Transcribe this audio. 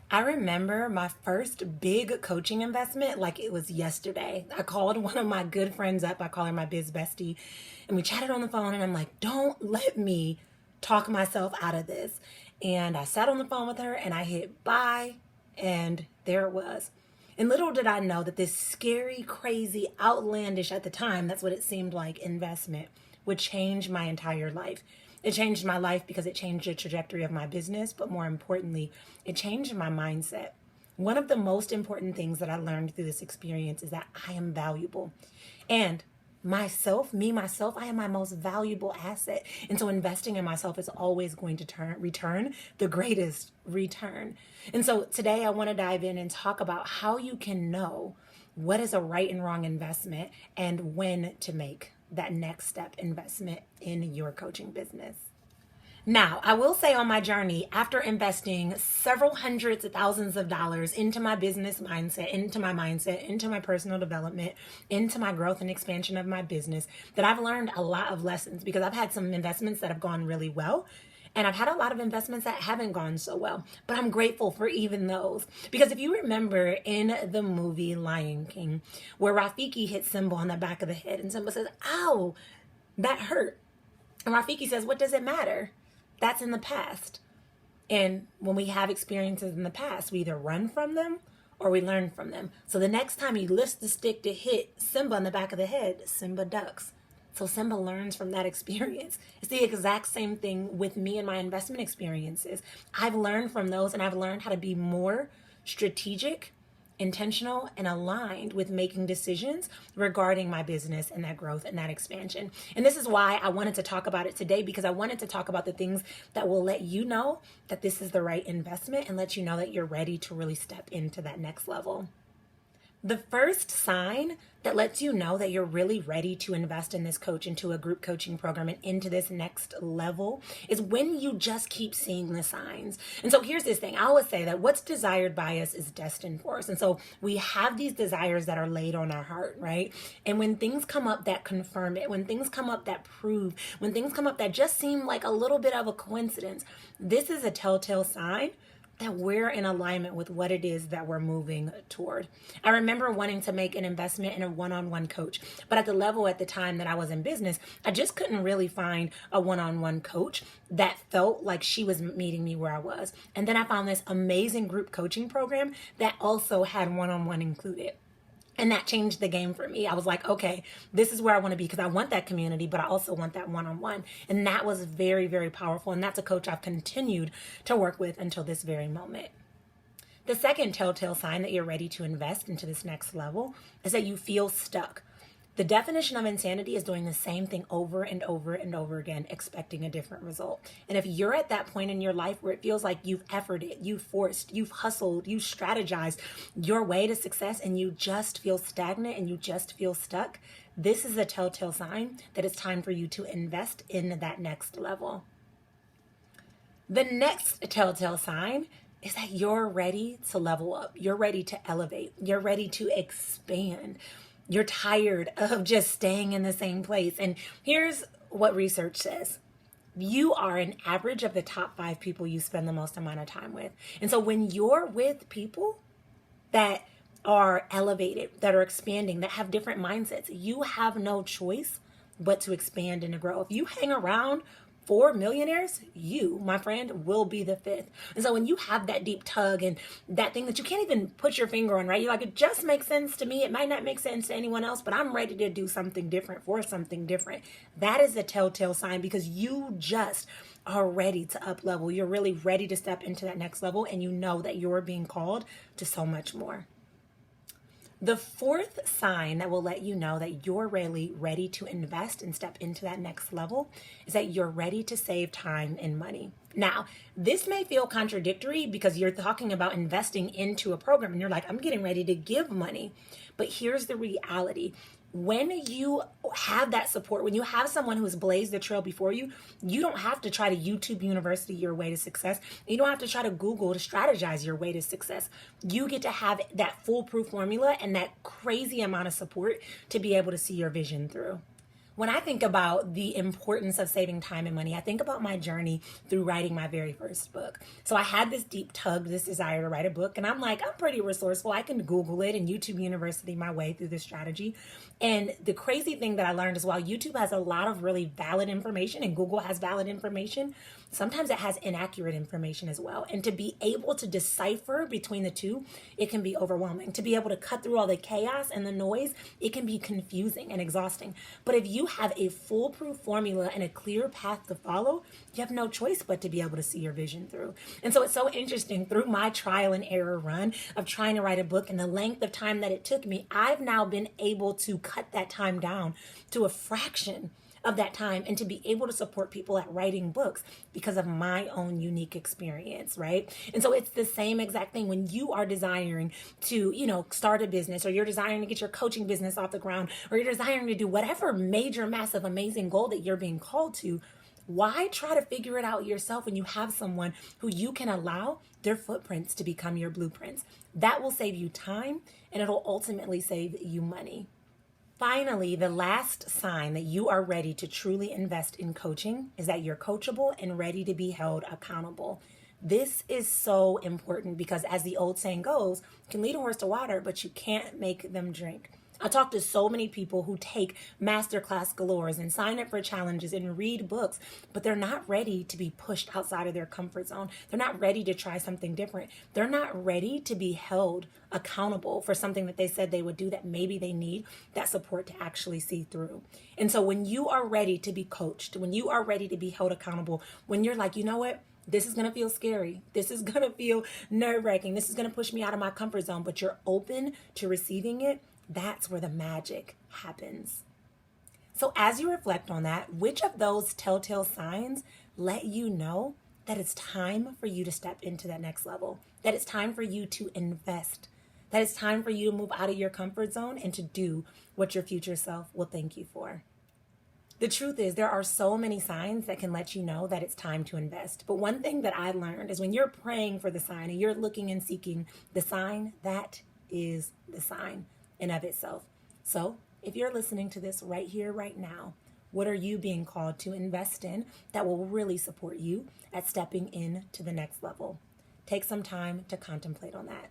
I remember my first big coaching investment like it was yesterday. I called one of my good friends up. I call her my biz bestie. And we chatted on the phone and I'm like, don't let me talk myself out of this. And I sat on the phone with her and I hit buy and there it was. And little did I know that this scary, crazy, outlandish at the time, that's what it seemed like, investment would change my entire life. It changed my life because it changed the trajectory of my business, but more importantly, it changed my mindset. One of the most important things that I learned through this experience is that I am valuable. And myself, I am my most valuable asset. And so investing in myself is always going to return the greatest return. And so today I want to dive in and talk about how you can know what is a right and wrong investment and when to make that next step investment in your coaching business. Now, I will say on my journey, after investing several hundreds of thousands of dollars into my business mindset, into my personal development, into my growth and expansion of my business, that I've learned a lot of lessons because I've had some investments that have gone really well. And I've had a lot of investments that haven't gone so well, but I'm grateful for even those. Because if you remember in the movie Lion King, where Rafiki hit Simba on the back of the head and Simba says, ow, that hurt. And Rafiki says, what does it matter? That's in the past. And when we have experiences in the past, we either run from them or we learn from them. So the next time he lifts the stick to hit Simba on the back of the head, Simba ducks. So Simba learns from that experience. It's the exact same thing with me and my investment experiences. I've learned from those and I've learned how to be more strategic, intentional, and aligned with making decisions regarding my business and that growth and that expansion. And this is why I wanted to talk about it today, because I wanted to talk about the things that will let you know that this is the right investment and let you know that you're ready to really step into that next level. The first sign that lets you know that you're really ready to invest in this coach, into a group coaching program and into this next level is when you just keep seeing the signs. And so here's this thing. I always say that what's desired by us is destined for us. And so we have these desires that are laid on our heart, right? And when things come up that confirm it, when things come up that prove, when things come up that just seem like a little bit of a coincidence, this is a telltale sign that we're in alignment with what it is that we're moving toward. I remember wanting to make an investment in a one-on-one coach, but at the level at the time that I was in business, I just couldn't really find a one-on-one coach that felt like she was meeting me where I was. And then I found this amazing group coaching program that also had one-on-one included. And that changed the game for me. I was like, okay, this is where I want to be because I want that community, but I also want that one-on-one. And that was very, very powerful. And that's a coach I've continued to work with until this very moment. The second telltale sign that you're ready to invest into this next level is that you feel stuck. The definition of insanity is doing the same thing over and over and over again, expecting a different result. And if you're at that point in your life where it feels like you've efforted, you've forced, you've hustled, you've strategized your way to success and you just feel stagnant and you just feel stuck, this is a telltale sign that it's time for you to invest in that next level. The next telltale sign is that you're ready to level up. You're ready to elevate. You're ready to expand. You're tired of just staying in the same place. And here's what research says. You are an average of the top 5 people you spend the most amount of time with. And so when you're with people that are elevated, that are expanding, that have different mindsets, you have no choice but to expand and to grow. If you hang around 4 millionaires, you, my friend, will be the 5th. And so when you have that deep tug and that thing that you can't even put your finger on, right? You're like, it just makes sense to me. It might not make sense to anyone else, but I'm ready to do something different for something different. That is a telltale sign because you just are ready to up level. You're really ready to step into that next level and you know that you're being called to so much more. The fourth sign that will let you know that you're really ready to invest and step into that next level is that you're ready to save time and money. Now, this may feel contradictory because you're talking about investing into a program and you're like, I'm getting ready to give money. But here's the reality. When you have that support, when you have someone who's blazed the trail before you, you don't have to try to YouTube University your way to success. You don't have to try to Google to strategize your way to success. You get to have that foolproof formula and that crazy amount of support to be able to see your vision through. When I think about the importance of saving time and money, I think about my journey through writing my very first book. So I had this deep tug, this desire to write a book, and I'm like, I'm pretty resourceful. I can Google it and YouTube University my way through this strategy. And the crazy thing that I learned is while YouTube has a lot of really valid information and Google has valid information, sometimes it has inaccurate information as well. And to be able to decipher between the two, it can be overwhelming. To be able to cut through all the chaos and the noise, it can be confusing and exhausting. But if you have a foolproof formula and a clear path to follow, you have no choice but to be able to see your vision through. And so it's so interesting through my trial and error run of trying to write a book and the length of time that it took me, I've now been able to cut that time down to a fraction of that time and to be able to support people at writing books because of my own unique experience, right? And so it's the same exact thing when you are desiring to, start a business, or you're desiring to get your coaching business off the ground, or you're desiring to do whatever major, massive, amazing goal that you're being called to. Why try to figure it out yourself when you have someone who you can allow their footprints to become your blueprints? That will save you time, and it'll ultimately save you money. Finally, the last sign that you are ready to truly invest in coaching is that you're coachable and ready to be held accountable. This is so important because, as the old saying goes, you can lead a horse to water, but you can't make them drink. I talk to so many people who take masterclass galores and sign up for challenges and read books, but they're not ready to be pushed outside of their comfort zone. They're not ready to try something different. They're not ready to be held accountable for something that they said they would do that maybe they need that support to actually see through. And so when you are ready to be coached, when you are ready to be held accountable, when you're like, you know what? This is going to feel scary. This is going to feel nerve-wracking. This is going to push me out of my comfort zone, but you're open to receiving it. That's where the magic happens. So as you reflect on that, which of those telltale signs let you know that it's time for you to step into that next level, that it's time for you to invest, that it's time for you to move out of your comfort zone and to do what your future self will thank you for? The truth is, there are so many signs that can let you know that it's time to invest. But one thing that I learned is when you're praying for the sign and you're looking and seeking the sign, that is the sign in of itself. So if you're listening to this right here, right now, what are you being called to invest in that will really support you at stepping into the next level? Take some time to contemplate on that.